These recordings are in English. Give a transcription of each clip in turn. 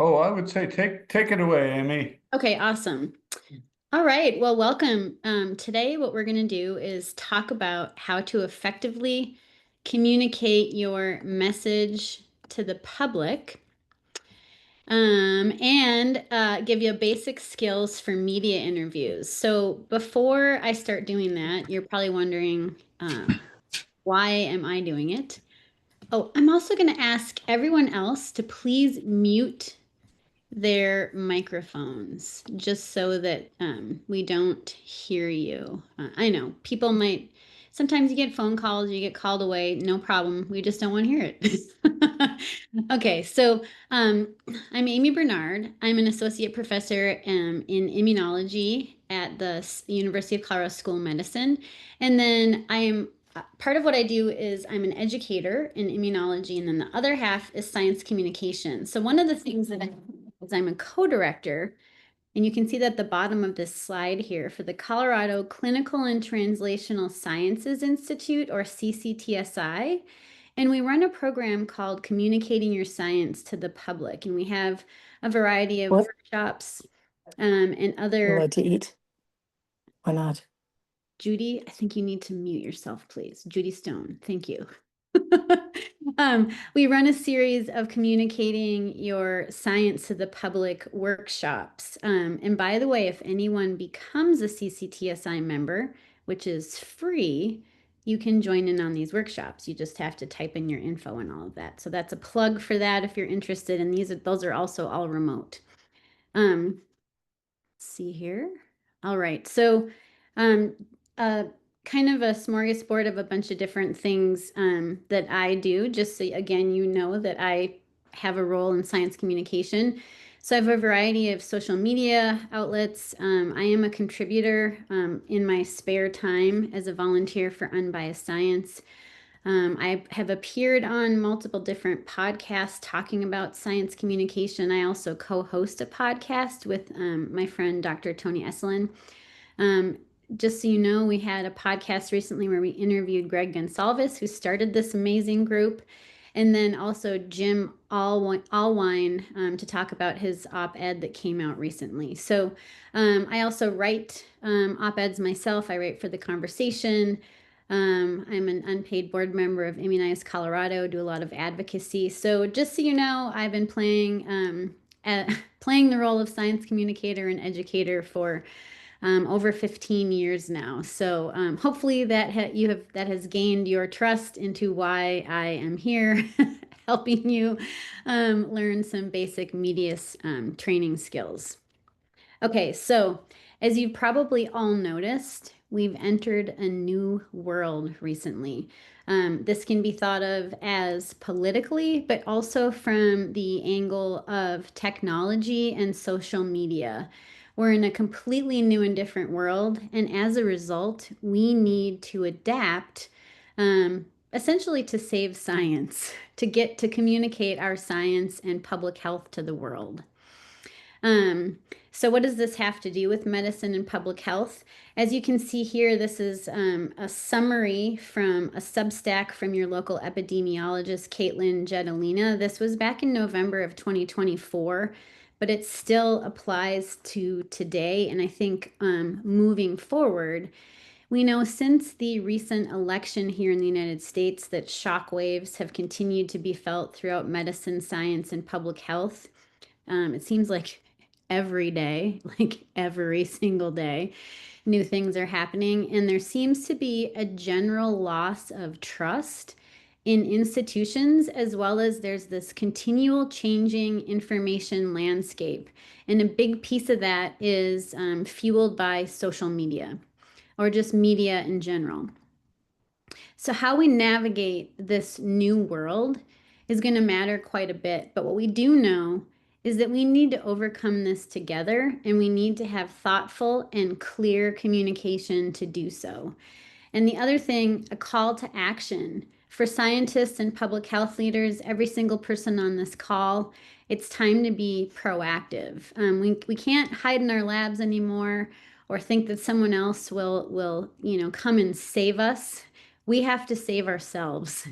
Oh, I would say take it away, Amy. Okay, awesome. All right, well, welcome. Today, what we're going to do is talk about how to effectively communicate your message to the public, and give you basic skills for media interviews. So, before I start doing that, you're probably wondering, why am I doing it? Oh, I'm also going to ask everyone else to please mute their microphones just so that we don't hear you. I know people might, sometimes you get phone calls, you get called away, no problem. We just don't want to hear it. Okay, so I'm Aimee Bernard. I'm an associate professor in immunology at the University of Colorado School of Medicine. And then I am part of what I do is I'm an educator in immunology, and then the other half is science communication. So one of the things that I is I'm a co-director, and you can see that at the bottom of this slide here for the Colorado Clinical and Translational Sciences Institute, or CCTSI. And we run a program called Communicating Your Science to the Public. And we have a variety of What? workshops and You're other. allowed to eat. Why not? Judy, I think you need to mute yourself, please. Judy Stone, thank you. We run a series of communicating your science to the public workshops. And by the way, if anyone becomes a CCTSI member, which is free, you can join in on these workshops. You just have to type in your info and all of that. So that's a plug for that if you're interested. And those are also all remote. Um, see here. All right. So, um, uh, kind of a smorgasbord of a bunch of different things that I do, just so again, you know that I have a role in science communication. So I have a variety of social media outlets. I am a contributor in my spare time as a volunteer for Unbiased Science. I have appeared on multiple different podcasts talking about science communication. I also co-host a podcast with my friend Dr. Tony Esselin. Um, just so you know, we had a podcast recently where we interviewed Greg Gonsalves, who started this amazing group, and then also Jim Allwine to talk about his op-ed that came out recently. So I also write op-eds myself. I write for The Conversation. I'm an unpaid board member of Immunize Colorado, do a lot of advocacy. So just so you know, I've been playing the role of science communicator and educator for over 15 years now. So hopefully that has gained your trust into why I am here, helping you learn some basic media training skills. Okay, so as you've probably all noticed, we've entered a new world recently. This can be thought of as politically, but also from the angle of technology and social media. We're in a completely new and different world, and as a result, we need to adapt, essentially to save science, to get to communicate our science and public health to the world. So what does this have to do with medicine and public health? As you can see here, this is a summary from a Substack from your local epidemiologist, Caitlin Jedalina. This was back in November of 2024, but it still applies to today. And I think moving forward, we know since the recent election here in the United States that shockwaves have continued to be felt throughout medicine, science, and public health. It seems like every day, like every single day, new things are happening. And there seems to be a general loss of trust in institutions, as well as there's this continual changing information landscape. And a big piece of that is fueled by social media or just media in general. So, how we navigate this new world is going to matter quite a bit. But what we do know is that we need to overcome this together, and we need to have thoughtful and clear communication to do so. And the other thing, a call to action for scientists and public health leaders, every single person on this call, it's time to be proactive. We can't hide in our labs anymore or think that someone else will come and save us. We have to save ourselves.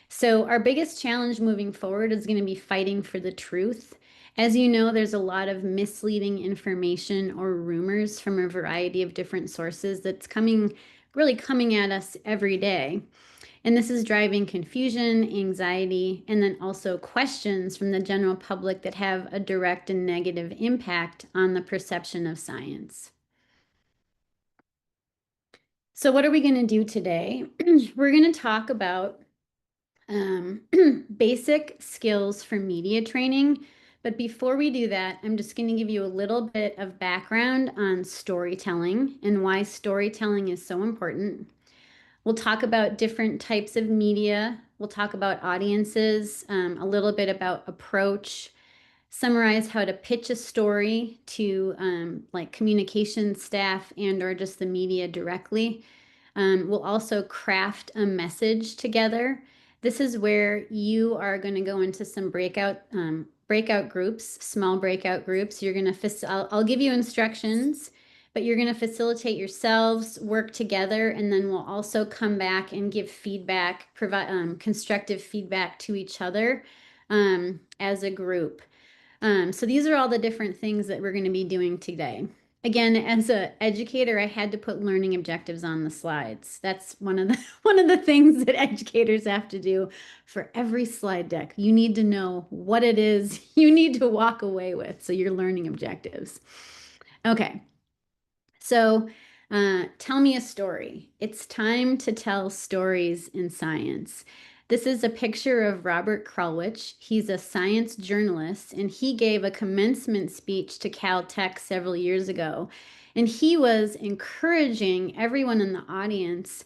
So our biggest challenge moving forward is going to be fighting for the truth As you know, there's a lot of misleading information or rumors from a variety of different sources that's really coming at us every day. And this is driving confusion, anxiety, and then also questions from the general public that have a direct and negative impact on the perception of science. So what are we going to do today? We're going to talk about basic skills for media training. But before we do that, I'm just going to give you a little bit of background on storytelling and why storytelling is so important. We'll talk about different types of media. We'll talk about audiences, a little bit about approach, summarize how to pitch a story to like communication staff and or just the media directly. We'll also craft a message together. This is where you are going to go into some breakout groups, small breakout groups. You're going to I'll give you instructions, but you're going to facilitate yourselves, work together, and then we'll also come back and give feedback, provide constructive feedback to each other as a group. So these are all the different things that we're going to be doing today. Again, as an educator, I had to put learning objectives on the slides. That's one of the things that educators have to do for every slide deck. You need to know what it is you need to walk away with. So your learning objectives. Okay. So tell me a story. It's time to tell stories in science. This is a picture of Robert Krulwich. He's a science journalist, and he gave a commencement speech to Caltech several years ago. And he was encouraging everyone in the audience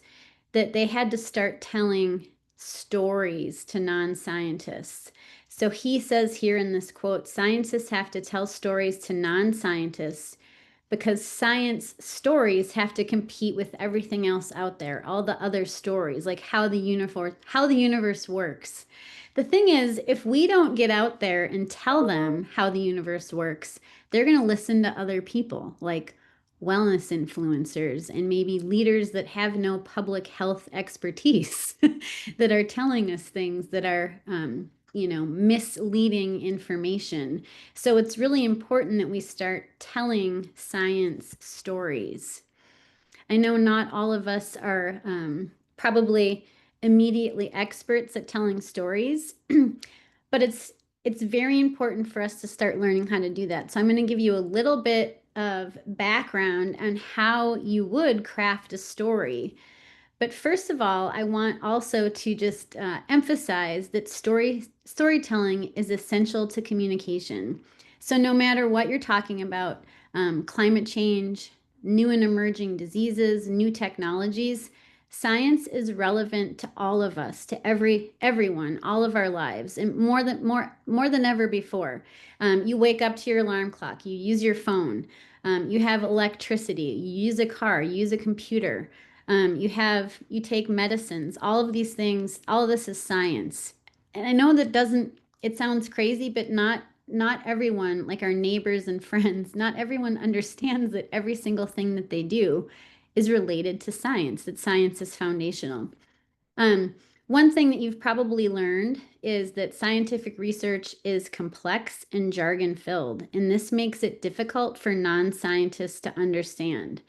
that they had to start telling stories to non-scientists. So he says here in this quote, scientists have to tell stories to non-scientists because science stories have to compete with everything else out there, all the other stories, like how the universe works. The thing is, if we don't get out there and tell them how the universe works, they're going to listen to other people, like wellness influencers and maybe leaders that have no public health expertise that are telling us things that are misleading information. So it's really important that we start telling science stories. I know not all of us are probably immediately experts at telling stories, but it's very important for us to start learning how to do that. So I'm going to give you a little bit of background on how you would craft a story. But first of all, I want also to just emphasize that storytelling is essential to communication. So no matter what you're talking about, climate change, new and emerging diseases, new technologies, science is relevant to all of us, to everyone, all of our lives, and more than ever before. You wake up to your alarm clock, you use your phone, you have electricity, you use a car, you use a computer. You take medicines, all of these things, all of this is science. And I know it sounds crazy, but not everyone, like our neighbors and friends, not everyone understands that every single thing that they do is related to science, that science is foundational. One thing that you've probably learned is that scientific research is complex and jargon filled, and this makes it difficult for non-scientists to understand.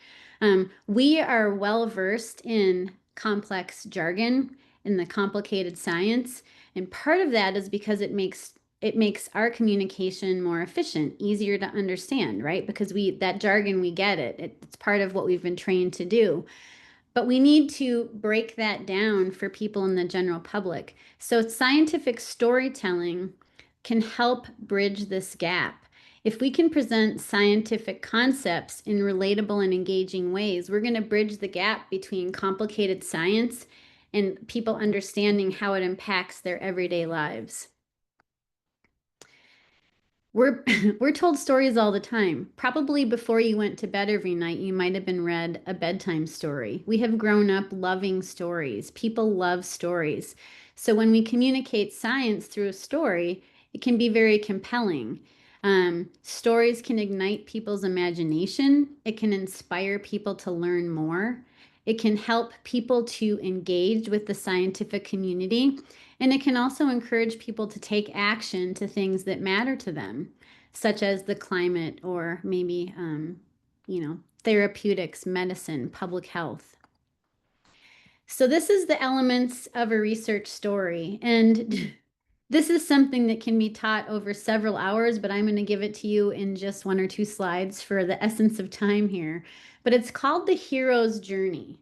We are well versed in complex jargon, in the complicated science, and part of that is because it makes our communication more efficient, easier to understand, right? Because that jargon, we get it. It's part of what we've been trained to do. But we need to break that down for people in the general public. So scientific storytelling can help bridge this gap. If we can present scientific concepts in relatable and engaging ways, we're going to bridge the gap between complicated science and people understanding how it impacts their everyday lives. We're told stories all the time. Probably before you went to bed every night, you might have been read a bedtime story. We have grown up loving stories. People love stories. So when we communicate science through a story, it can be very compelling. Stories can ignite people's imagination. It can inspire people to learn more. It can help people to engage with the scientific community, and it can also encourage people to take action to things that matter to them, such as the climate or maybe, therapeutics, medicine, public health. So this is the elements of a research story. And this is something that can be taught over several hours, but I'm going to give it to you in just 1 or 2 slides for the essence of time here. But it's called the hero's journey.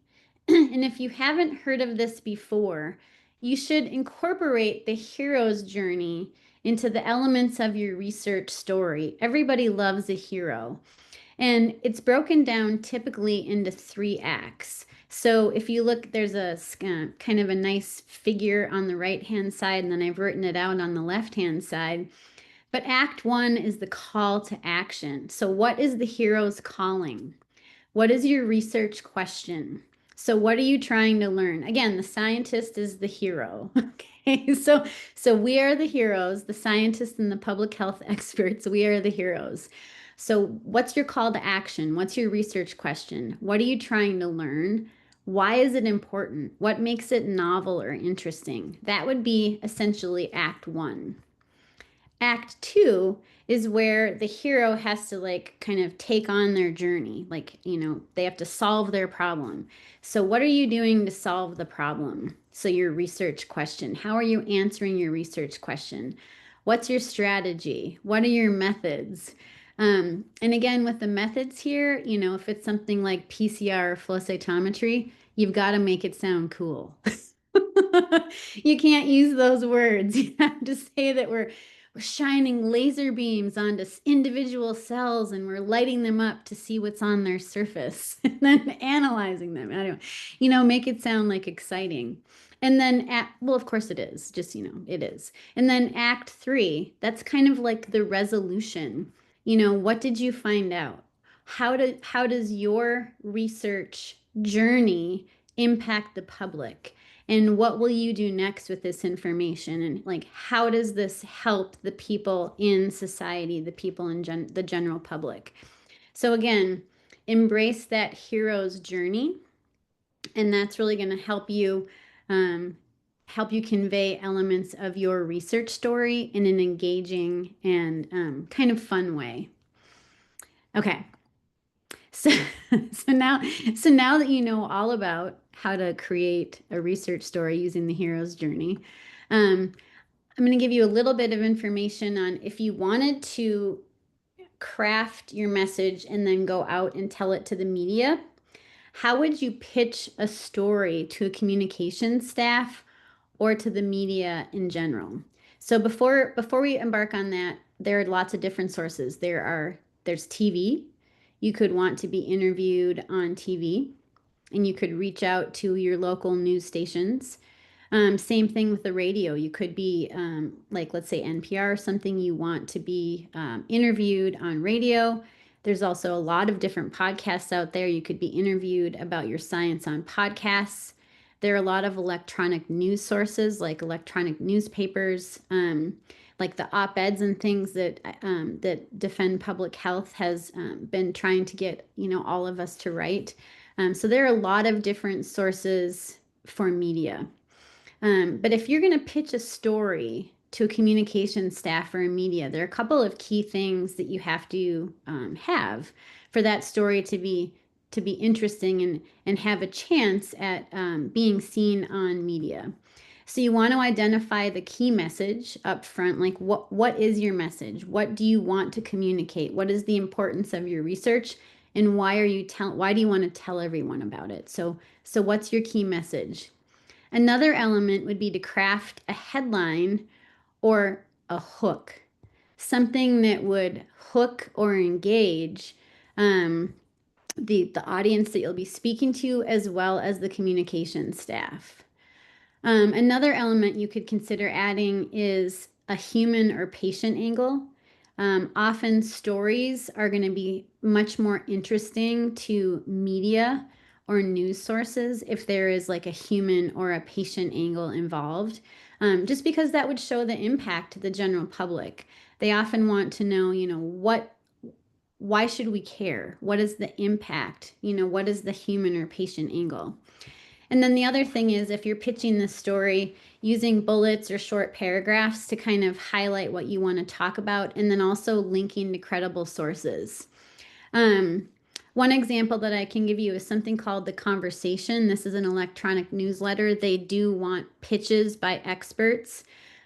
And if you haven't heard of this before, you should incorporate the hero's journey into the elements of your research story. Everybody loves a hero. And it's broken down typically into 3 acts. So if you look, there's a kind of a nice figure on the right-hand side, and then I've written it out on the left-hand side. But Act 1 is the call to action. So what is the hero's calling? What is your research question? So what are you trying to learn? Again, the scientist is the hero. Okay, so we are the heroes, the scientists and the public health experts, we are the heroes. So what's your call to action? What's your research question? What are you trying to learn? Why is it important? What makes it novel or interesting? That would be essentially Act 1. Act 2 is where the hero has to like kind of take on their journey. Like, they have to solve their problem. So what are you doing to solve the problem? So your research question, how are you answering your research question? What's your strategy? What are your methods? And again, with the methods here, if it's something like PCR or flow cytometry, you've got to make it sound cool. You can't use those words. You have to say that we're shining laser beams onto individual cells and we're lighting them up to see what's on their surface and then analyzing them. I don't, make it sound like exciting. And then, well, of course it is, just, it is. And then Act 3, that's kind of like the resolution. What did you find out? How does your research journey impact the public? And what will you do next with this information? And like, how does this help the people in society, the people in the general public? So again, embrace that hero's journey. And that's really going to help you convey elements of your research story in an engaging and kind of fun way. Okay. So, now that you know all about how to create a research story using the hero's journey, I'm going to give you a little bit of information on if you wanted to craft your message and then go out and tell it to the media, how would you pitch a story to a communications staff or to the media in general? So before we embark on that, there are lots of different sources. There's TV. You could want to be interviewed on TV, and you could reach out to your local news stations. Same thing with the radio. You could be like, let's say NPR or something, you want to be interviewed on radio. There's also a lot of different podcasts out there. You could be interviewed about your science on podcasts. There are a lot of electronic news sources like electronic newspapers, like the op-eds and things that Defend Public Health has been trying to get all of us to write. So there are a lot of different sources for media. But if you're going to pitch a story to a communication staff or a media, there are a couple of key things that you have to have for that story to be interesting and have a chance at being seen on media. So you want to identify the key message up front, like what is your message? What do you want to communicate? What is the importance of your research? And why do you want to tell everyone about it? So what's your key message? Another element would be to craft a headline or a hook, something that would hook or engage the audience that you'll be speaking to, as well as the communication staff. Another element you could consider adding is a human or patient angle. Often stories are going to be much more interesting to media or news sources if there is like a human or a patient angle involved, just because that would show the impact to the general public. They often want to know, why should we care? What is the impact? What is the human or patient angle? And then the other thing is, if you're pitching this story, using bullets or short paragraphs to kind of highlight what you want to talk about, and then also linking to credible sources. One example that I can give you is something called The Conversation. This is an electronic newsletter. They do want pitches by experts.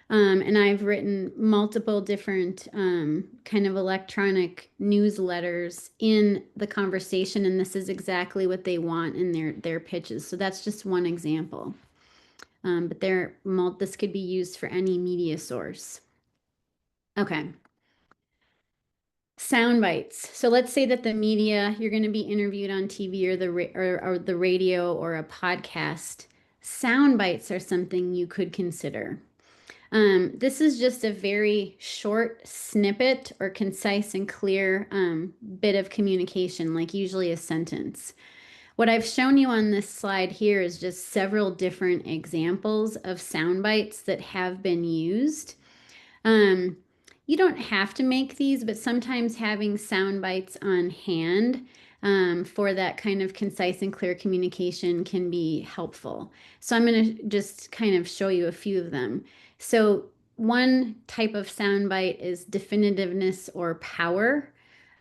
And I've written multiple different kind of electronic newsletters in The Conversation, and this is exactly what they want in their pitches. So that's just one example. But this could be used for any media source. Okay. Sound bites. So let's say that the media, you're going to be interviewed on TV or the radio or a podcast. Sound bites are something you could consider. This is just a very short snippet or concise and clear bit of communication, like usually a sentence. What I've shown you on this slide here is just several different examples of sound bites that have been used. You don't have to make these, but sometimes having sound bites on hand for that kind of concise and clear communication can be helpful. So I'm going to just kind of show you a few of them. So one type of sound bite is definitiveness or power.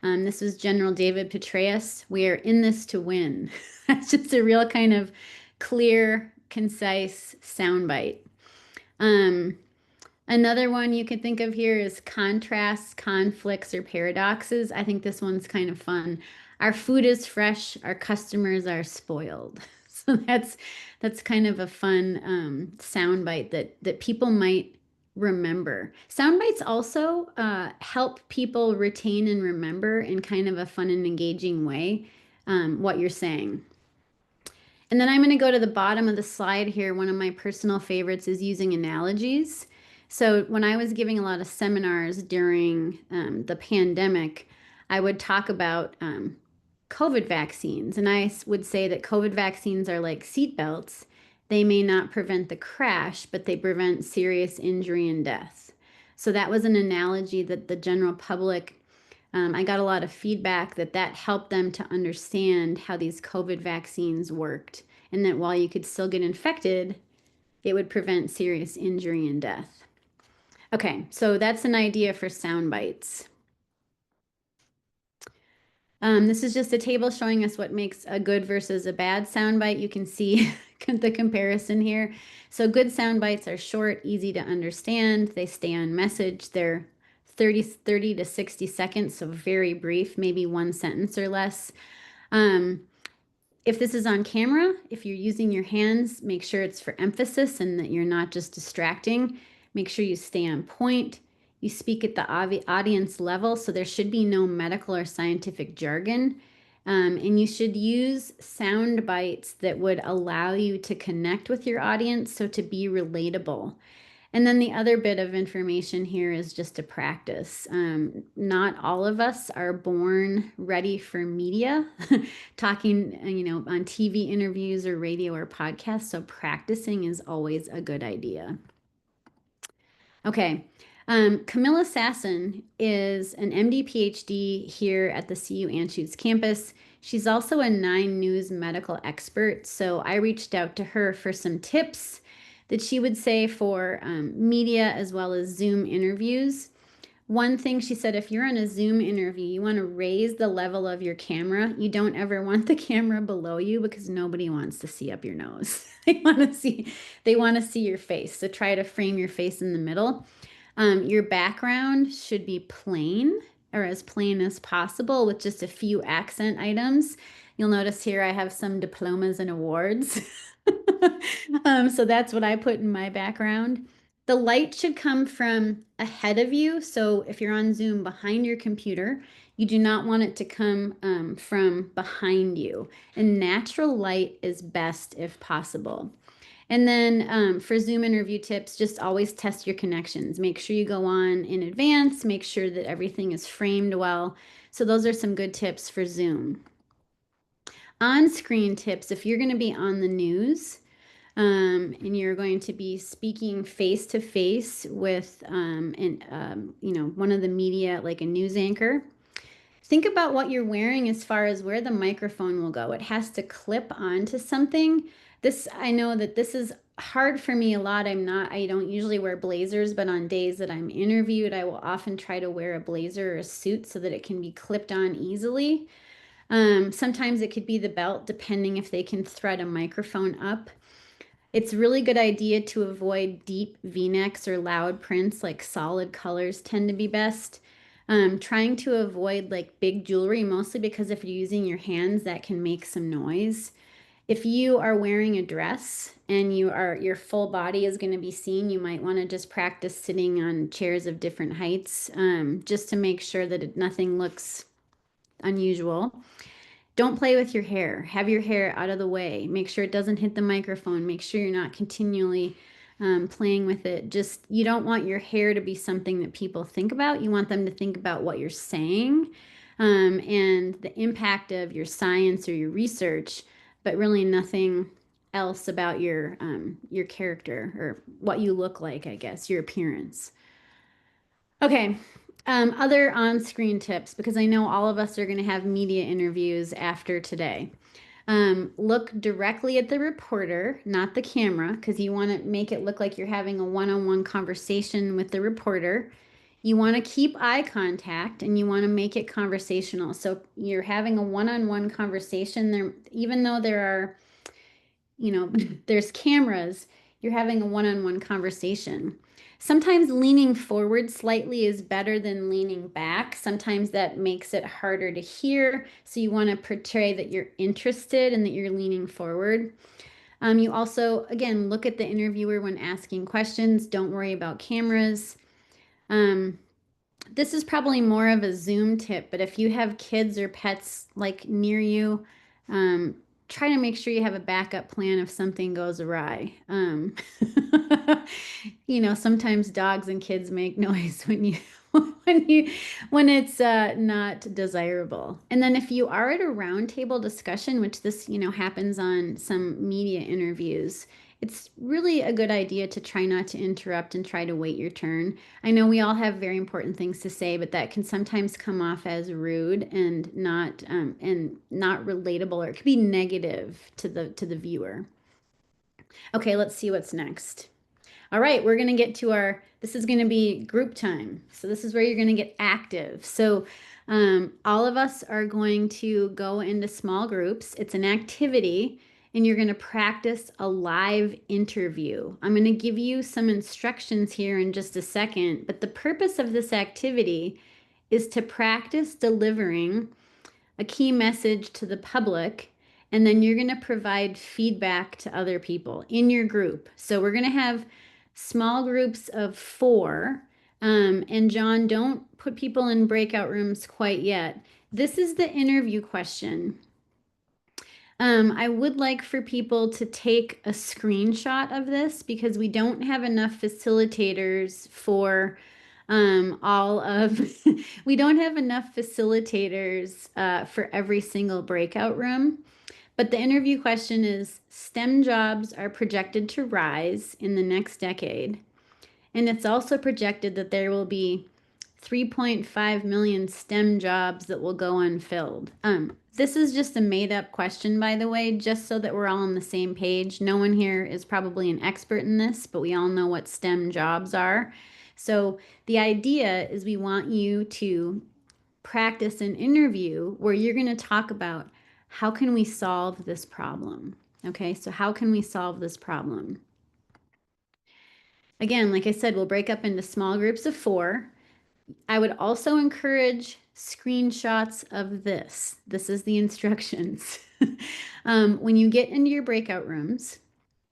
This was General David Petraeus. We are in this to win. That's just a real kind of clear, concise sound bite. Another one you could think of here is contrasts, conflicts, or paradoxes. I think this one's kind of fun. Our food is fresh, our customers are spoiled. So that's kind of a fun soundbite that people might remember. Soundbites also help people retain and remember in kind of a fun and engaging way what you're saying. And then I'm going to go to the bottom of the slide here. One of my personal favorites is using analogies. So when I was giving a lot of seminars during the pandemic, I would talk about COVID vaccines. And I would say that COVID vaccines are like seatbelts. They may not prevent the crash, but they prevent serious injury and death. So that was an analogy that the general public, I got a lot of feedback that helped them to understand how these COVID vaccines worked, and that while you could still get infected, it would prevent serious injury and death. Okay, so that's an idea for sound bites. This is just a table showing us what makes a good versus a bad sound bite. You can see the comparison here. So good sound bites are short, easy to understand. They stay on message. They're 30 to 60 seconds, so very brief, maybe one sentence or less. If this is on camera, if you're using your hands, make sure it's for emphasis and that you're not just distracting. Make sure you stay on point. You speak at the audience level, so there should be no medical or scientific jargon. And you should use sound bites that would allow you to connect with your audience, so to be relatable. And then the other bit of information here is just to practice. Not all of us are born ready for media, talking, on TV interviews or radio or podcasts. So practicing is always a good idea. Okay. Camilla Sasson is an MD PhD here at the CU Anschutz campus. She's also a 9 News medical expert. So I reached out to her for some tips that she would say for media as well as Zoom interviews. One thing she said, if you're on a Zoom interview, you want to raise the level of your camera. You don't ever want the camera below you because nobody wants to see up your nose. They want to see your face. So try to frame your face in the middle. Your background should be plain or as plain as possible with just a few accent items. You'll notice here I have some diplomas and awards. So that's what I put in my background. The light should come from ahead of you. So if you're on Zoom behind your computer, you do not want it to come from behind you. And natural light is best if possible. And then for Zoom interview tips, just always test your connections. Make sure you go on in advance. Make sure that everything is framed well. So those are some good tips for Zoom. On-screen tips, if you're going to be on the news and you're going to be speaking face-to-face with one of the media, like a news anchor, think about what you're wearing as far as where the microphone will go. It has to clip onto something. I know that this is hard for me a lot. I don't usually wear blazers, but on days that I'm interviewed, I will often try to wear a blazer or a suit so that it can be clipped on easily. Sometimes it could be the belt, depending if they can thread a microphone up. It's a really good idea to avoid deep V-necks or loud prints, like solid colors tend to be best. Trying to avoid like big jewelry, mostly because if you're using your hands, that can make some noise. If you are wearing a dress and your full body is going to be seen, you might want to just practice sitting on chairs of different heights, just to make sure that nothing looks unusual. Don't play with your hair. Have your hair out of the way. Make sure it doesn't hit the microphone. Make sure you're not continually playing with it. Just, you don't want your hair to be something that people think about. You want them to think about what you're saying, and the impact of your science or your research, but really nothing else about your character or what you look like, I guess, your appearance. Okay. Other on-screen tips, because I know all of us are going to have media interviews after today. Look directly at the reporter, not the camera, because you want to make it look like you're having a one-on-one conversation with the reporter. You want to keep eye contact and you want to make it conversational. So you're having a one-on-one conversation there, even though there are, there's cameras, you're having a one-on-one conversation. Sometimes leaning forward slightly is better than leaning back. Sometimes that makes it harder to hear. So you want to portray that you're interested and that you're leaning forward. You also, again, look at the interviewer when asking questions. Don't worry about cameras. This is probably more of a Zoom tip, but if you have kids or pets like near you, try to make sure you have a backup plan if something goes awry. Sometimes dogs and kids make noise when it's not desirable. And then if you are at a roundtable discussion, which this happens on some media interviews, it's really a good idea to try not to interrupt and try to wait your turn. I know we all have very important things to say, but that can sometimes come off as rude and not relatable, or it could be negative to the viewer. Okay, let's see what's next. All right, we're going to get to this is going to be group time. So this is where you're going to get active. So all of us are going to go into small groups. It's an activity, and you're going to practice a live interview. I'm going to give you some instructions here in just a second, but the purpose of this activity is to practice delivering a key message to the public, and then you're going to provide feedback to other people in your group. So we're going to have small groups of 4. And John, don't put people in breakout rooms quite yet. This is the interview question. I would like for people to take a screenshot of this because we don't have enough facilitators for we don't have enough facilitators for every single breakout room. But the interview question is, STEM jobs are projected to rise in the next decade. And it's also projected that there will be 3.5 million STEM jobs that will go unfilled. This is just a made-up question, by the way, just so that we're all on the same page. No one here is probably an expert in this, but we all know what STEM jobs are. So the idea is we want you to practice an interview where you're going to talk about how can we solve this problem? Okay, so how can we solve this problem? Again, like I said, we'll break up into small groups of 4. I would also encourage screenshots of this. This is the instructions. When you get into your breakout rooms,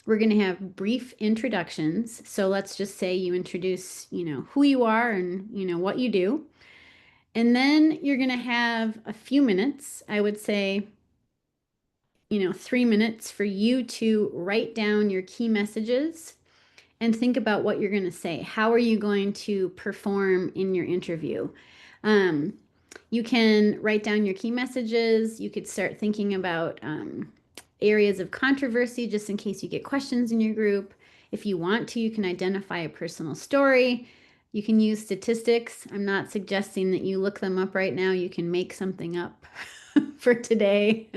we're going to have brief introductions. So let's just say you introduce, who you are and, what you do. And then you're going to have a few minutes, I would say, 3 minutes for you to write down your key messages and think about what you're going to say. How are you going to perform in your interview? You can write down your key messages. You could start thinking about areas of controversy just in case you get questions in your group. If you want to, you can identify a personal story. You can use statistics. I'm not suggesting that you look them up right now. You can make something up for today.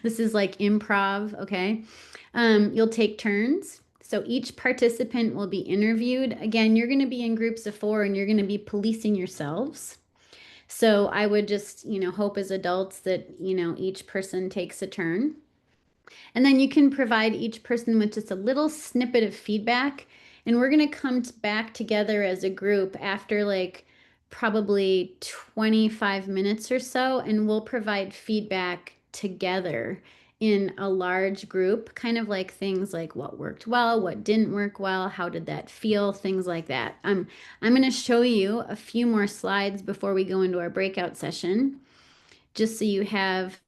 This is like improv, okay? You'll take turns. So each participant will be interviewed. Again, you're going to be in groups of 4 and you're going to be policing yourselves. So I would just, hope as adults that, each person takes a turn. And then you can provide each person with just a little snippet of feedback. And we're going to come back together as a group after like probably 25 minutes or so, and we'll provide feedback together in a large group, kind of like things like what worked well, what didn't work well, how did that feel, things like that. I'm going to show you a few more slides before we go into our breakout session, just so you have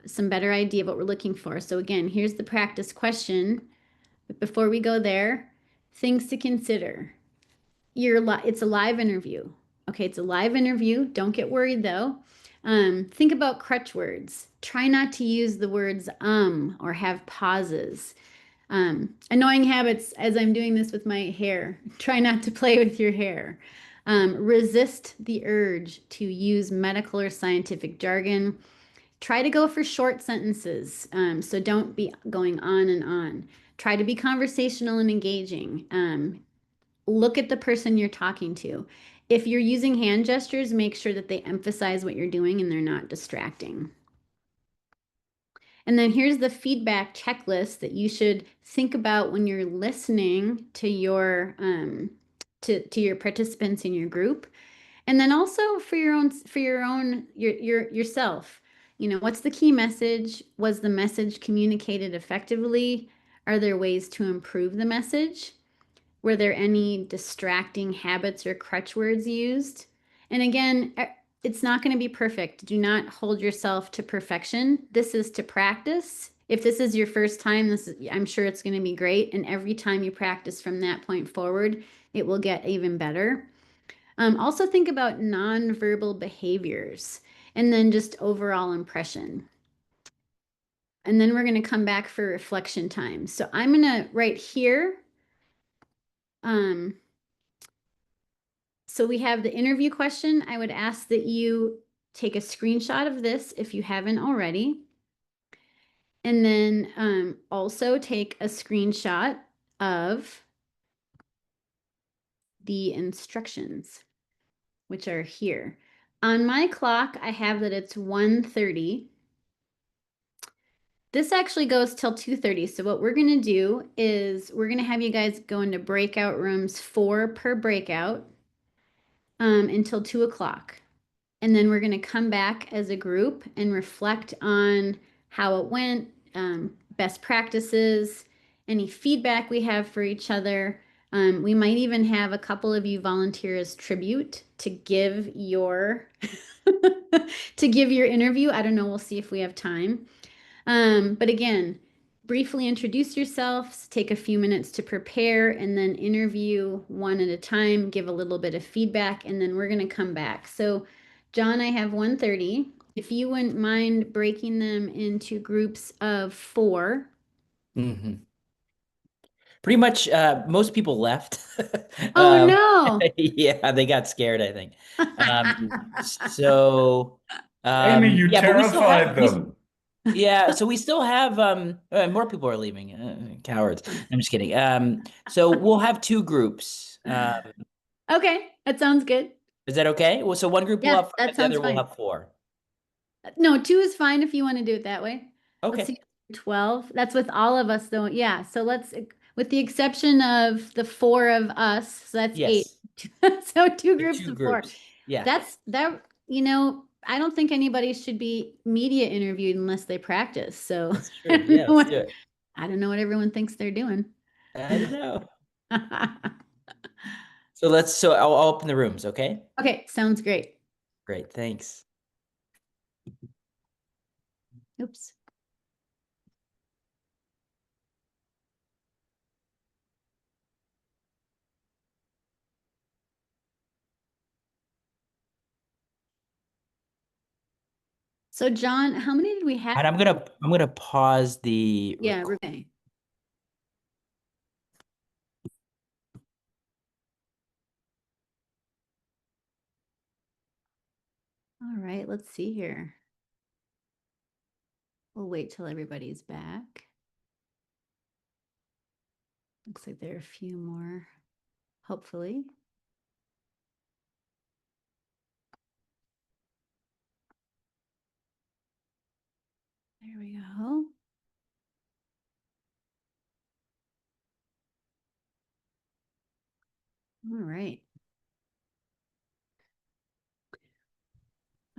some better idea of what we're looking for. So again, here's the practice question. But before we go there, things to consider. It's a live interview. Okay, it's a live interview. Don't get worried though. Think about crutch words. Try not to use the words or have pauses. Annoying habits as I'm doing this with my hair. Try not to play with your hair. Resist the urge to use medical or scientific jargon. Try to go for short sentences. So don't be going on and on. Try to be conversational and engaging. Look at the person you're talking to. If you're using hand gestures, make sure that they emphasize what you're doing and they're not distracting. And then here's the feedback checklist that you should think about when you're listening to your participants in your group. And then also for yourself, what's the key message? Was the message communicated effectively? Are there ways to improve the message? Were there any distracting habits or crutch words used? And again, it's not going to be perfect. Do not hold yourself to perfection. This is to practice. If this is your first time, I'm sure it's going to be great. And every time you practice from that point forward, it will get even better. Also think about nonverbal behaviors and then just overall impression. And then we're going to come back for reflection time. So I'm going to right here. So we have the interview question. I would ask that you take a screenshot of this if you haven't already. And then also take a screenshot of the instructions, which are here. On my clock, I have that it's 1:30. This actually goes till 2:30. So what we're going to do is we're going to have you guys go into breakout rooms, 4 per breakout, until 2 o'clock. And then we're going to come back as a group and reflect on how it went, best practices, any feedback we have for each other. We might even have a couple of you volunteer as tribute to give your to give your interview. I don't know. We'll see if we have time. But again, briefly introduce yourselves, take a few minutes to prepare, and then interview one at a time, give a little bit of feedback, and then we're going to come back. So John, I have 1:30. If you wouldn't mind breaking them into groups of 4. Mm-hmm. Pretty much, most people left. Oh no! Yeah, they got scared, I think. So, Aimee, you yeah, but we still have, terrified them. yeah, so we still have, more people are leaving, cowards. I'm just kidding. So we'll have 2 groups. Okay, that sounds good. Is that okay? Well, so one group will Yeah, have 5, that the sounds other will fine. have 4. No, 2 is fine if you want to do it that way. Let's Okay. see, 12. That's with all of us though. Yeah, so with the exception of the 4 of us, so that's 8. Yes. So 2 The groups 2 of 4. groups. Yeah. I don't think anybody should be media interviewed unless they practice. So That's true. Yeah, let's do it. I don't know what everyone thinks they're doing. I don't know. So I'll open the rooms, okay? Okay, sounds great. Great, thanks. Oops. So John, how many did we have? And I'm gonna pause the Yeah, okay. All right, let's see here. We'll wait till everybody's back. Looks like there are a few more, hopefully. There we go. All right.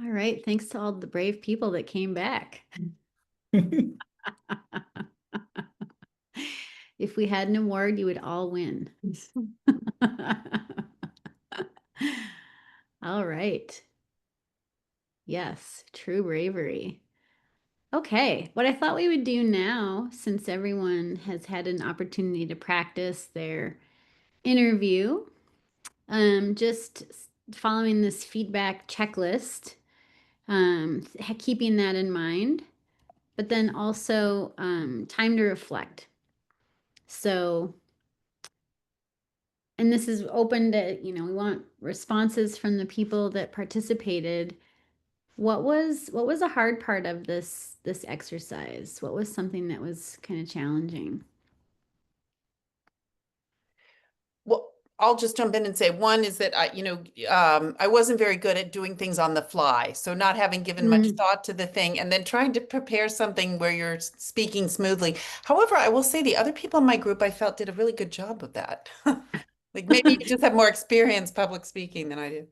All right. Thanks to all the brave people that came back. If we had an award, you would all win. All right. Yes, true bravery. Okay, what I thought we would do now, since everyone has had an opportunity to practice their interview, just following this feedback checklist, keeping that in mind, but then also time to reflect. So, and this is open to, we want responses from the people that participated. What was a hard part of this exercise? What was something that was kind of challenging? Well, I'll just jump in and say one is that I wasn't very good at doing things on the fly. So not having given much thought to the thing and then trying to prepare something where you're speaking smoothly. However, I will say the other people in my group I felt did a really good job of that. Like maybe you just have more experience public speaking than I do.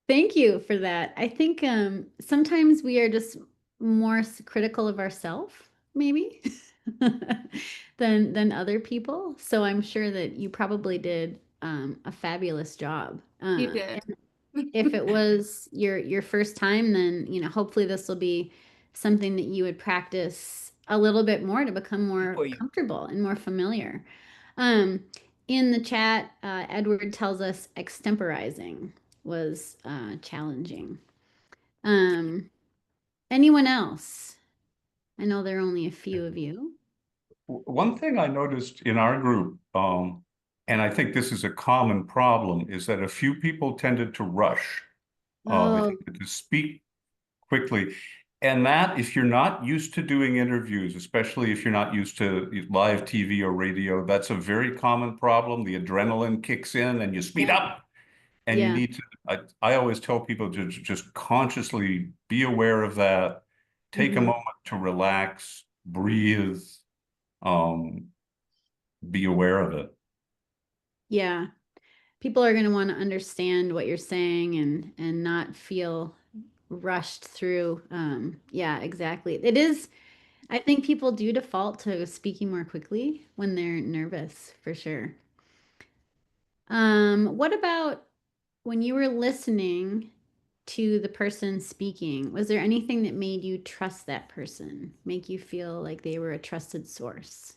Thank you for that. I think sometimes we are just more critical of ourselves, maybe, than other people. So I'm sure that you probably did a fabulous job. You did. If it was your first time, then hopefully this will be something that you would practice a little bit more to become more comfortable and more familiar. In the chat, Edward tells us extemporizing was challenging. Anyone else? I know there are only a few of you. One thing I noticed in our group, and I think this is a common problem, is that a few people tended to rush. They Oh, tended to speak quickly. And that, if you're not used to doing interviews, especially if you're not used to live TV or radio, that's a very common problem. The adrenaline kicks in and you speed Yeah. up. And you Yeah. need to, I always tell people to just consciously be aware of that. Take a Mhm. moment to relax, breathe, be aware of it. Yeah. People are going to want to understand what you're saying and not feel rushed through. Yeah, exactly. It is, I think people do default to speaking more quickly when they're nervous, for sure. What about when you were listening to the person speaking? Was there anything that made you trust that person, make you feel like they were a trusted source?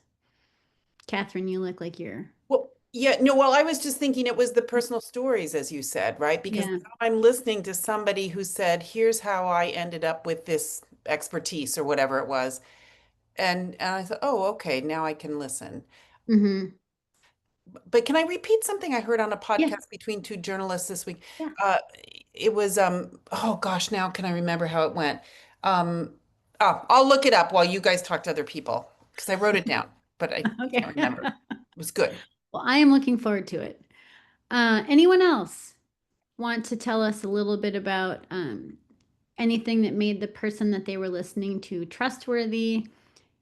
Catherine, you look like you're. Well, yeah, no, well, I was just thinking it was the personal stories, as you said, right? Because Yeah. now I'm listening to somebody who said, here's how I ended up with this expertise or whatever it was. And I thought, oh, okay, now I can listen. Mm-hmm. But can I repeat something I heard on a Yeah. podcast between two journalists this week? Yeah. It was oh gosh, now can I remember how it went? I'll look it up while you guys talk to other people because I wrote it down, but I Okay. can't remember. It was good. Well, I am looking forward to it. Anyone else want to tell us a little bit about anything that made the person that they were listening to trustworthy?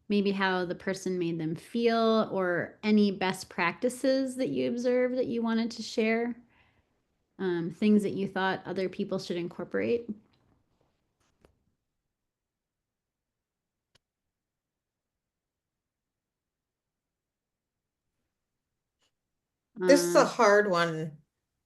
Maybe how the person made them feel, or any best practices that you observed that you wanted to share? Things that you thought other people should incorporate? This is a Um, hard one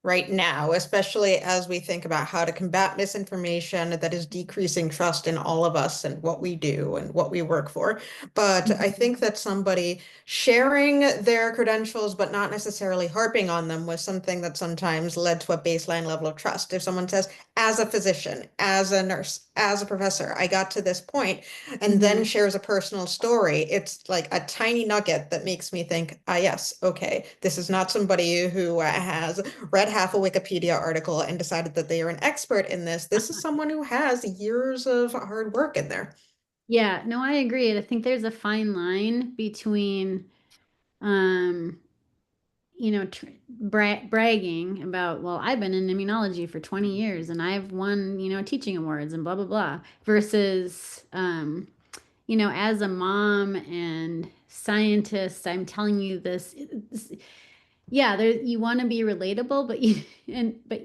right now, especially as we think about how to combat misinformation that is decreasing trust in all of us and what we do and what we work for. But I think that somebody sharing their credentials, but not necessarily harping on them, was something that sometimes led to a baseline level of trust. If someone says, as a physician, as a nurse, as a professor, I got to this point, and then shares a personal story, it's like a tiny nugget that makes me think, ah, yes, okay, this is not somebody who has read half a Wikipedia article and decided that they are an expert in this. This is someone who has years of hard work in there. Yeah, no, I agree. I think there's a fine line between, um, bragging about, well, I've been in immunology for 20 years and I've won, teaching awards and blah, blah, blah, versus, as a mom and scientist, I'm telling you this, yeah, you want to be relatable, but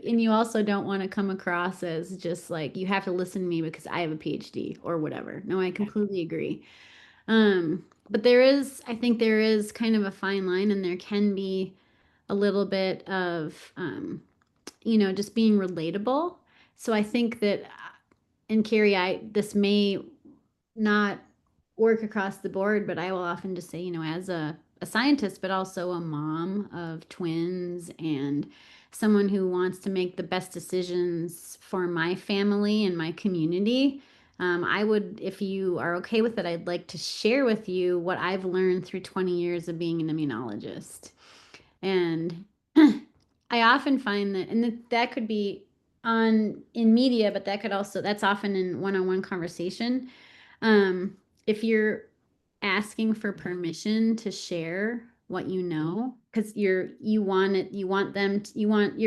you also don't want to come across as just like you have to listen to me because I have a PhD or whatever. No, I completely agree. But I think there is kind of a fine line, and there can be a little bit of, just being relatable. So I think that, and Carrie, this may not work across the board, but I will often just say, as a scientist, but also a mom of twins and someone who wants to make the best decisions for my family and my community. If you are okay with it, I'd like to share with you what I've learned through 20 years of being an immunologist. And I often find that, and that could be in media, but that's often in one-on-one conversation. If you're asking for permission to share what you know, because you're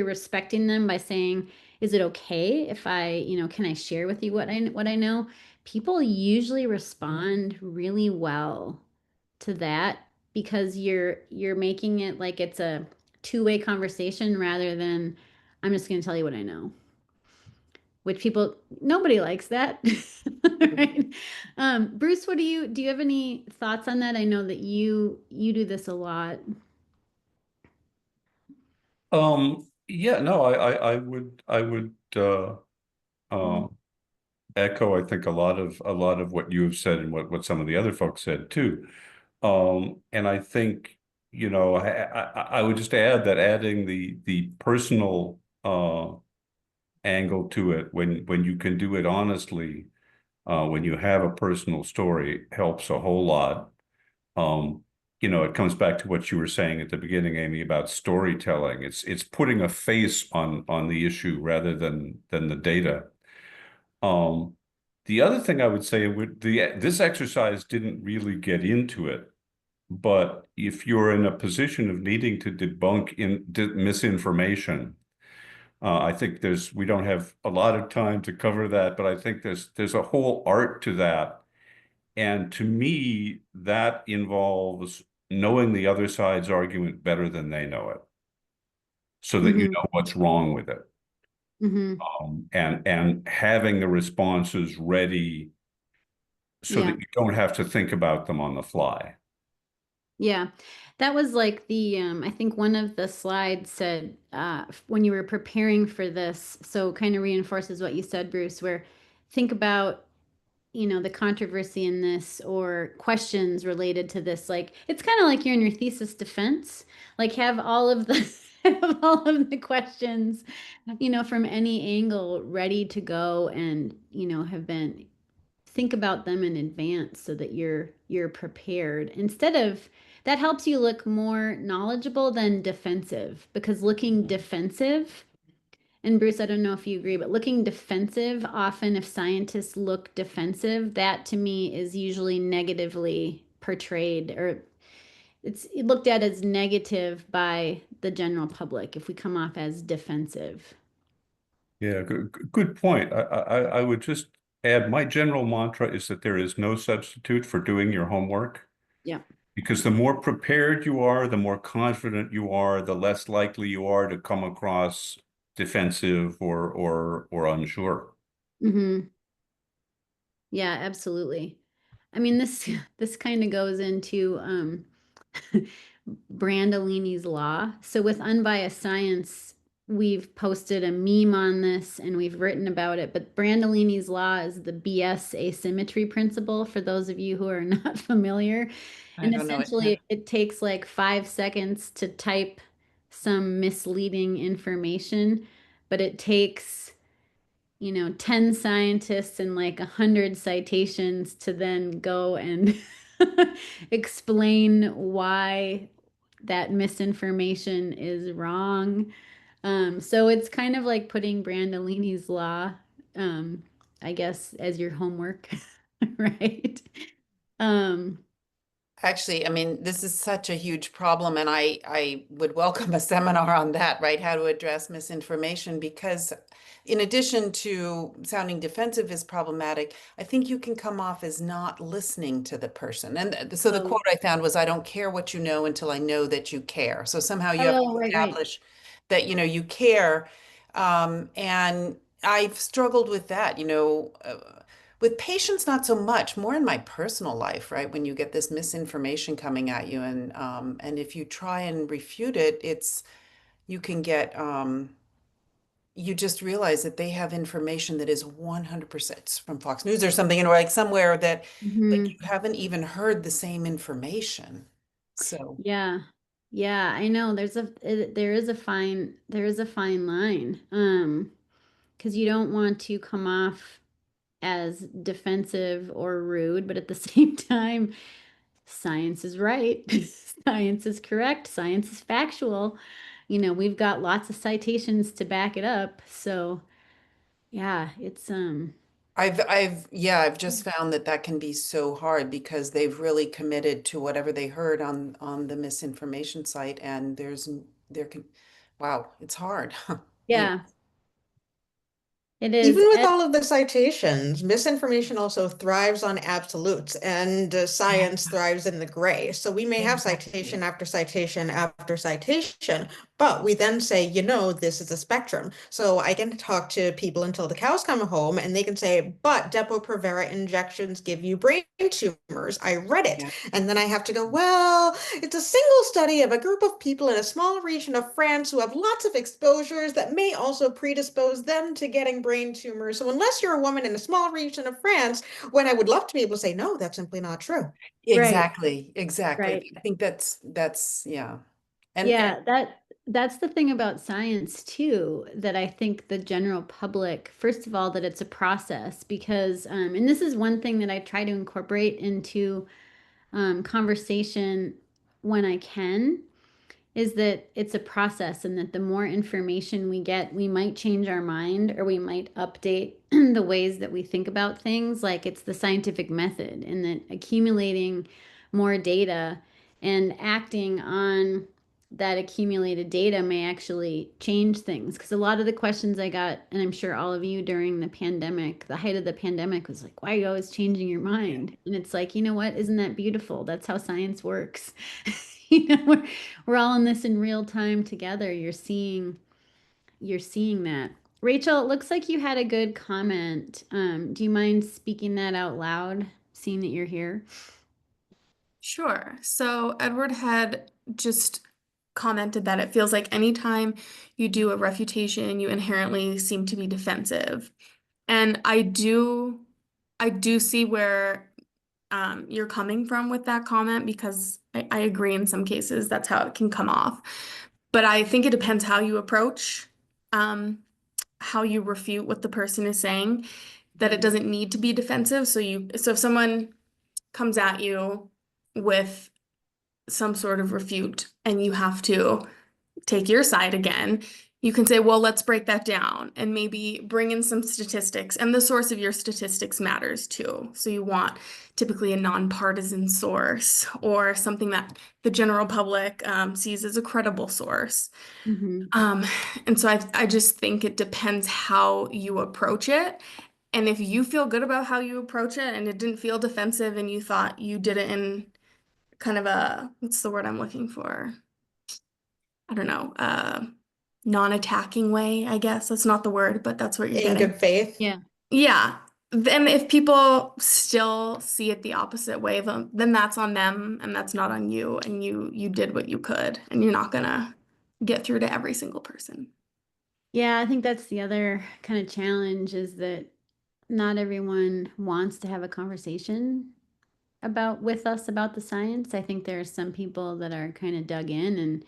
respecting them by saying, is it okay if can I share with you what I know? People usually respond really well to that because you're making it like it's a two-way conversation rather than I'm just going to tell you what I know, which nobody likes that. Right? Bruce, do you have any thoughts on that? I know that you do this a lot. Yeah, no, I would echo, I think, a lot of what you have said and what some of the other folks said too. And I think, I would just add that adding the personal angle to it when you can do it honestly, when you have a personal story, helps a whole lot. It comes back to what you were saying at the beginning, Aimee, about storytelling. It's putting a face on the issue rather than the data. The other thing I would say, this exercise didn't really get into it, but if you're in a position of needing to debunk misinformation, I think we don't have a lot of time to cover that, but I think there's a whole art to that. And to me, that involves knowing the other side's argument better than they know it, so that you know what's wrong with it. And having the responses ready so that you don't have to think about them on the fly. Yeah, that was like I think one of the slides said, when you were preparing for this, so kind of reinforces what you said, Bruce, where think about, the controversy in this or questions related to this. Like, it's kind of like you're in your thesis defense, like have all of the questions, from any angle ready to go and, think about them in advance so that you're prepared. That helps you look more knowledgeable than defensive, because looking defensive, and Bruce, I don't know if you agree, but looking defensive, often if scientists look defensive, that to me is usually negatively portrayed, or it's looked at as negative by the general public if we come off as defensive. Yeah, good point. I would just add, my general mantra is that there is no substitute for doing your homework. Yeah. Because the more prepared you are, the more confident you are, the less likely you are to come across defensive or unsure. Yeah, absolutely. I mean, this kind of goes into Brandolini's law. So with unbiased science, we've posted a meme on this and we've written about it, but Brandolini's law is the BS asymmetry principle for those of you who are not familiar. And essentially it takes like 5 seconds to type some misleading information, but it takes 10 scientists and like 100 citations to then go and explain why that misinformation is wrong. So it's kind of like putting Brandolini's Law, um, I guess, as your homework, right? Um, Actually, I mean, this is such a huge problem, and I would welcome a seminar on that, right? How to address misinformation, because in addition to sounding defensive is problematic, I think you can come off as not listening to the person. And so the oh, quote I found was, "I don't care what you know until I know that you care." So somehow you have to oh, right, right. establish that, you care. And I've struggled with that, with patients, not so much, more in my personal life, right? When you get this misinformation coming at you, and if you try and refute it, you can get you just realize that they have information that is 100% from Fox News or something, or like somewhere that like Mhm. you haven't even heard the same information. So Yeah. Yeah, I know there is a fine line. Because you don't want to come off as defensive or rude, but at the same time, science is right. Science is correct. Science is factual. We've got lots of citations to back it up. So, yeah, it's I've just found that that can be so hard because they've really committed to whatever they heard on the misinformation site, and there can, wow, it's hard. You yeah, it is. Even with all of the citations, misinformation also thrives on absolutes, and Yeah, science thrives in the gray. So we may have citation exactly. after citation after citation, but we then say, this is a spectrum. So I can talk to people until the cows come home, and they can say, but Depo-Provera injections give you brain tumors. I read it. Yeah. And then I have to go, well, it's a single study of a group of people in a small region of France who have lots of exposures that may also predispose them to getting brain tumors. So unless you're a woman in a small region of France, when I would love to be able to say, no, that's simply not true. Right, Exactly, exactly. right. I think that's yeah. And Yeah, that's the thing about science too, that I think the general public, first of all, that it's a process because, and this is one thing that I try to incorporate into conversation when I can, is that it's a process and that the more information we get, we might change our mind or we might update the ways that we think about things. Like it's the scientific method, and that accumulating more data and acting on that accumulated data may actually change things. Because a lot of the questions I got, and I'm sure all of you during the pandemic, the height of the pandemic, was like, why are you always changing your mind? And it's like, you know what? Isn't that beautiful? That's how science works. We're all in this in real time together. You're seeing that. Rachel, it looks like you had a good comment. Do you mind speaking that out loud, seeing that you're here? Sure. So Edward had just commented that it feels like anytime you do a refutation, you inherently seem to be defensive. And I do see where you're coming from with that comment, because I agree in some cases that's how it can come off. But I think it depends how you approach, um, how you refute what the person is saying, that it doesn't need to be defensive. So if someone comes at you with some sort of refute and you have to take your side again, you can say, well, let's break that down and maybe bring in some statistics. And the source of your statistics matters too. So you want typically a nonpartisan source or something that the general public sees as a credible source. Mm-hmm. Um, and so I just think it depends how you approach it. And if you feel good about how you approach it and it didn't feel defensive and you thought you did it in kind of a, what's the word I'm looking for? I don't know, non-attacking way, I guess. That's not the word, but that's what you're In getting. good faith. Yeah. Yeah. Then if people still see it the opposite way, then that's on them and that's not on you. And you did what you could, and you're not gonna get through to every single person. Yeah, I think that's the other kind of challenge, is that not everyone wants to have a conversation with us about the science. I think there are some people that are kind of dug in, and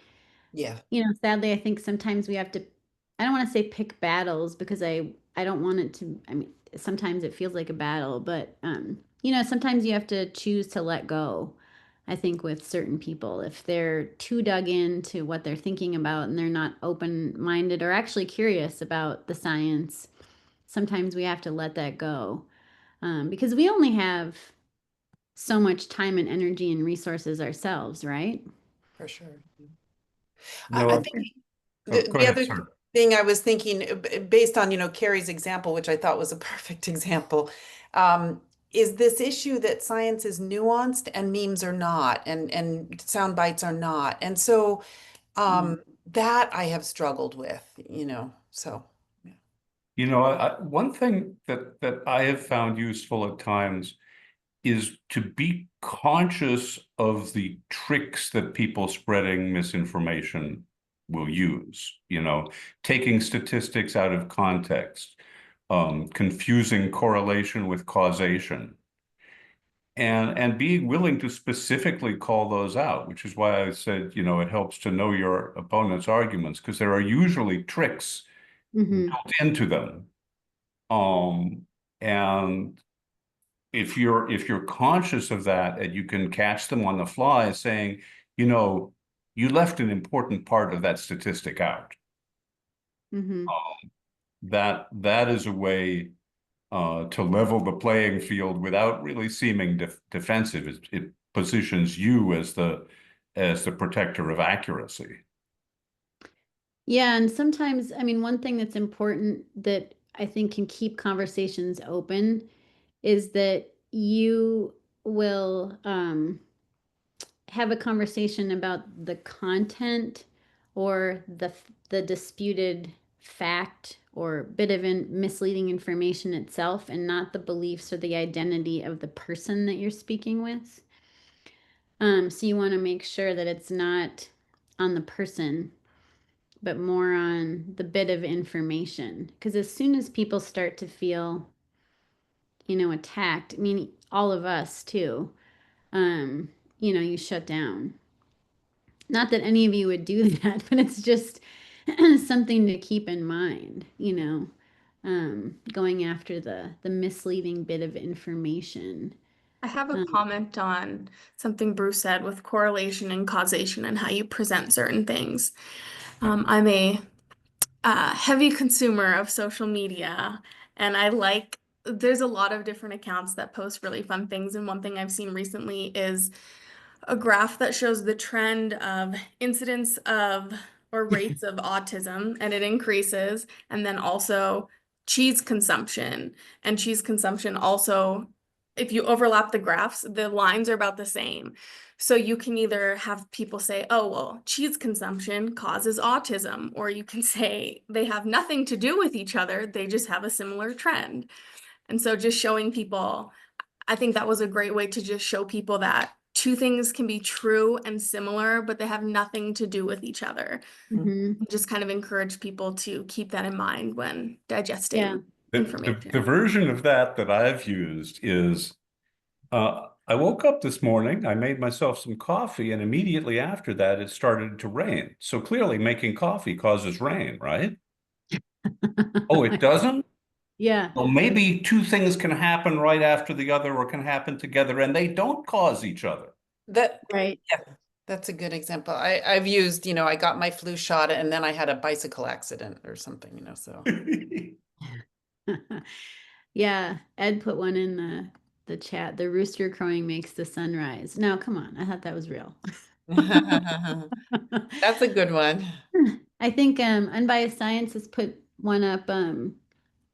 yeah. sadly, I think sometimes we have to, I don't want to say pick battles, because I don't want it to, I mean, sometimes it feels like a battle, but sometimes you have to choose to let go. I think with certain people, if they're too dug into what they're thinking about and they're not open-minded or actually curious about the science, sometimes we have to let that go, because we only have so much time and energy and resources ourselves, right? For sure. No, I think go the ahead, other sir. thing I was thinking, based on, Carrie's example, which I thought was a perfect example, um, is this issue that science is nuanced and memes are not, and sound bites are not. And so that I have struggled with, so. One thing that I have found useful at times is to be conscious of the tricks that people spreading misinformation will use, taking statistics out of context, confusing correlation with causation, and being willing to specifically call those out, which is why I said, it helps to know your opponent's arguments, because there are usually tricks built into them. And if you're conscious of that and you can catch them on the fly saying, you left an important part of that statistic out. That is a way to level the playing field without really seeming defensive. It positions you as the protector of accuracy. Yeah, and sometimes, I mean, one thing that's important that I think can keep conversations open is that you will have a conversation about the content or the disputed fact or bit of misleading information itself, and not the beliefs or the identity of the person that you're speaking with. So you want to make sure that it's not on the person, but more on the bit of information. Because as soon as people start to feel, attacked, I mean, all of us too, you shut down. Not that any of you would do that, but it's just something to keep in mind, going after the misleading bit of information. I have a comment on something Bruce said with correlation and causation and how you present certain things. I'm a heavy consumer of social media, and there's a lot of different accounts that post really fun things. And one thing I've seen recently is a graph that shows the trend of incidence of or rates of autism, and it increases, and then also cheese consumption. And cheese consumption also, if you overlap the graphs, the lines are about the same. So you can either have people say, oh, well, cheese consumption causes autism, or you can say they have nothing to do with each other, they just have a similar trend. And so just showing people, I think that was a great way to just show people that two things can be true and similar, but they have nothing to do with each other. Just kind of encourage people to keep that in mind when digesting information. The version of that I've used is, I woke up this morning, I made myself some coffee, and immediately after that, it started to rain. So clearly making coffee causes rain, right? Oh, it doesn't? Yeah. Well, maybe two things can happen right after the other or can happen together and they don't cause each other. Right. Yeah, that's a good example. I've used, I got my flu shot and then I had a bicycle accident or something, so. Yeah, Ed put one in the chat. The rooster crowing makes the sun rise. No, come on. I thought that was real. That's a good one. I think Unbiased Science has put one up.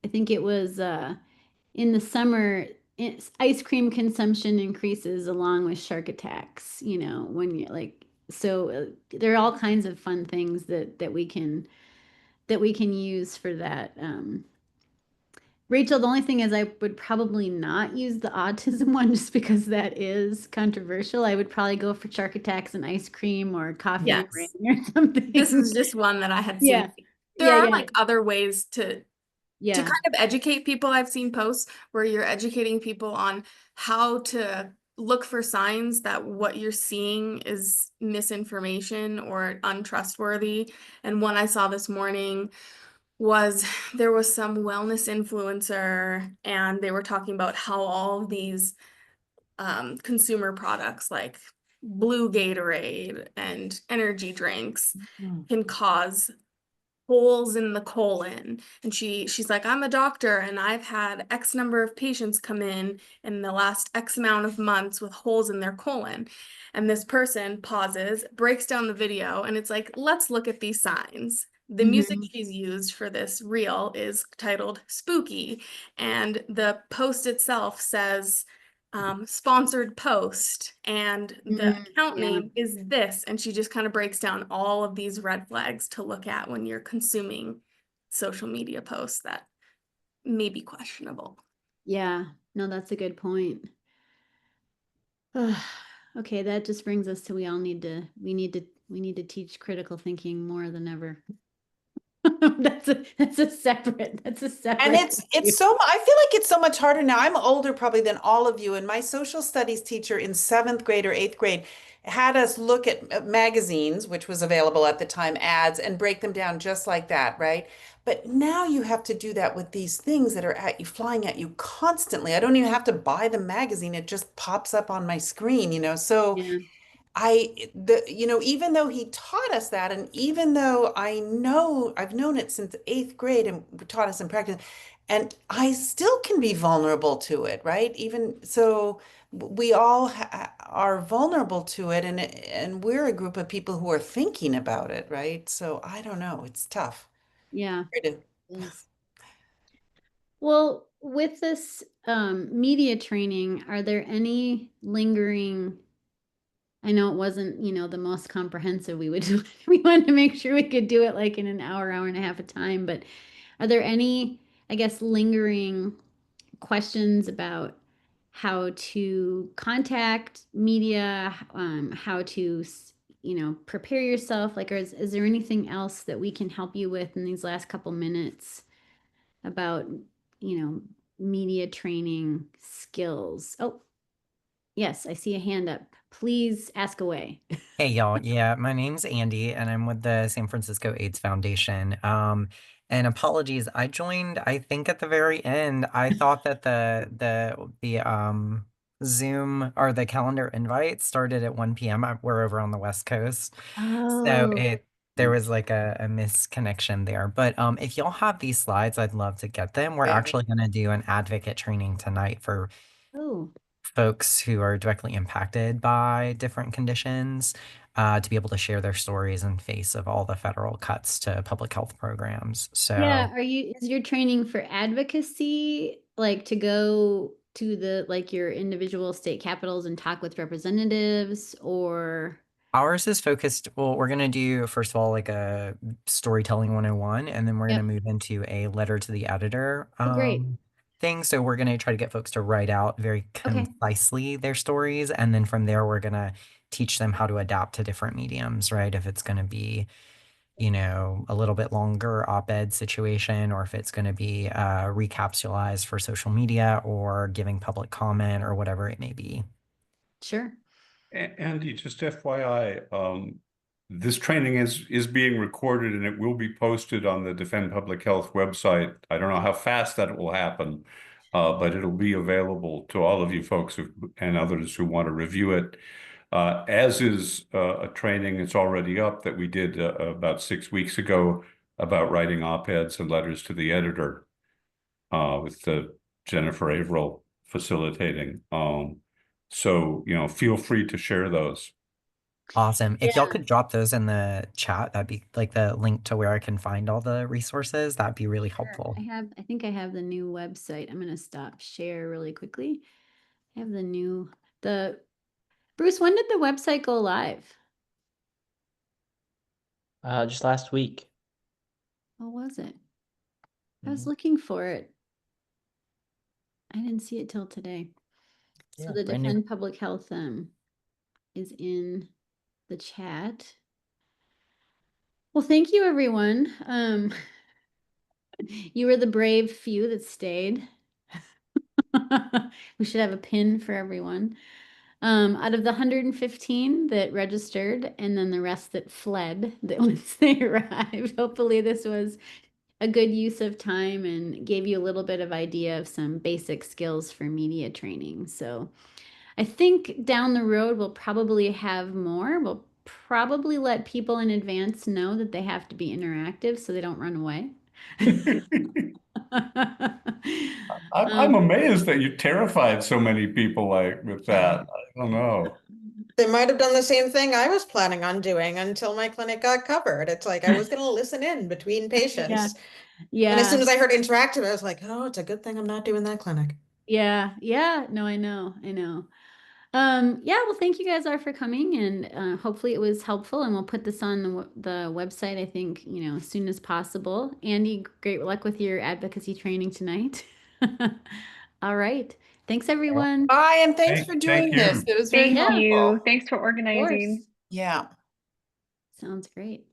I think it was in the summer, ice cream consumption increases along with shark attacks, when you're so there are all kinds of fun things that we can use for that. Rachel, the only thing is I would probably not use the autism one just because that is controversial. I would probably go for shark attacks and ice cream or coffee and rain or something. This is just one that I had seen. Yeah. There are like other ways to kind of educate people. I've seen posts where you're educating people on how to look for signs that what you're seeing is misinformation or untrustworthy. And one I saw this morning was there was some wellness influencer, and they were talking about how all of these consumer products like blue Gatorade and energy drinks Mm. can cause holes in the colon. And she's like, I'm a doctor and I've had X number of patients come in the last X amount of months with holes in their colon. And this person pauses, breaks down the video, and it's like, let's look at these signs. The music she's used for this reel is titled Spooky, and the post itself says sponsored post, and the account Yeah. name is this, and she just kind of breaks down all of these red flags to look at when you're consuming social media posts that may be questionable. Yeah, no, that's a good point. Okay, that just brings us to we need to teach critical thinking more than ever. That's a separate And issue. it's so, I feel like it's so much harder now. I'm older probably than all of you, and my social studies teacher in 7th grade or 8th grade had us look at magazines, which was available at the time, ads, and break them down just like that, right? But now you have to do that with these things that are at you, flying at you constantly. I don't even have to buy the magazine, it just pops up on my screen, you know? So Yeah, even though he taught us that, and even though I've known it since 8th grade and taught us in practice, and I still can be vulnerable to it, right? Even so, we all are vulnerable to it, and we're a group of people who are thinking about it, right? So I don't know, it's tough. yeah, Hard to- it is. Well, with this media training, are there any lingering? I know it wasn't, the most comprehensive we would do. We wanted to make sure we could do it like in an hour, hour and a half of time, but are there any, I guess, lingering questions about how to contact media, how to, prepare yourself? Like, is there anything else that we can help you with in these last couple minutes about, media training skills? Oh, yes, I see a hand up. Please ask away. Hey y'all, yeah, my name's Andy and I'm with the San Francisco AIDS Foundation. And apologies, I joined I think at the very end. I thought that the Zoom or the calendar invite started at 1 p.m. We're over on the West Coast. So Oh, there was like a misconnection there. But if y'all have these slides, I'd love to get them. We're Yeah. actually gonna do an advocate training tonight for oh, folks who are directly impacted by different conditions to be able to share their stories in face of all the federal cuts to public health programs. yeah. So Is your training for advocacy, like to go to your individual state capitals and talk with representatives, or? ours is focused, well, we're going to do, first of all, like a storytelling 101, and then we're going to Yep. move into a letter to the editor Oh, great. thing. So we're going to try to get folks to write out very Okay. concisely their stories. And then from there, we're going to teach them how to adapt to different mediums, right? If it's going to be a little bit longer op-ed situation, or if it's going to be recapsulized for social media or giving public comment or whatever it may be. Sure. Andy, just FYI, this training is being recorded and it will be posted on the Defend Public Health website. I don't know how fast that will happen, but it'll be available to all of you folks and others who want to review it. As is a training that's already up that we did about 6 weeks ago about writing op-eds and letters to the editor with Jennifer Averill facilitating. So, feel free to share those. Awesome. If y'all Yeah. could drop those in the chat, that'd be like the link to where I can find all the resources. That'd be really helpful. I think I have the new website. I'm gonna stop share really quickly. I have the Bruce, when did the website go live? Just last week. What was it? I was Mhm. looking for it. I didn't see it till today. So Yeah, the brand new. Defend Public Health is in the chat. Well, thank you, everyone. You were the brave few that stayed. We should have a pin for everyone. Out of the 115 that registered, and then the rest that fled that once they arrived. Hopefully this was a good use of time and gave you a little bit of idea of some basic skills for media training. So I think down the road we'll probably have more. We'll probably let people in advance know that they have to be interactive so they don't run away. I'm amazed that you terrified so many people like with that. I don't know. They might have done the same thing I was planning on doing until my clinic got covered. It's like I was going to listen in between patients. And as soon Yeah. as I heard interactive, I was like, oh, it's a good thing I'm not doing that clinic. Yeah. No, I know. Yeah, well, thank you guys all for coming, and hopefully it was helpful, and we'll put this on the website, I think, as soon as possible. Andy, great luck with your advocacy training tonight. All right. Thanks, everyone. Bye, and thanks Thank for doing this. you. It was very Thank helpful. you. Thanks for Of course. organizing. Yeah. Sounds great.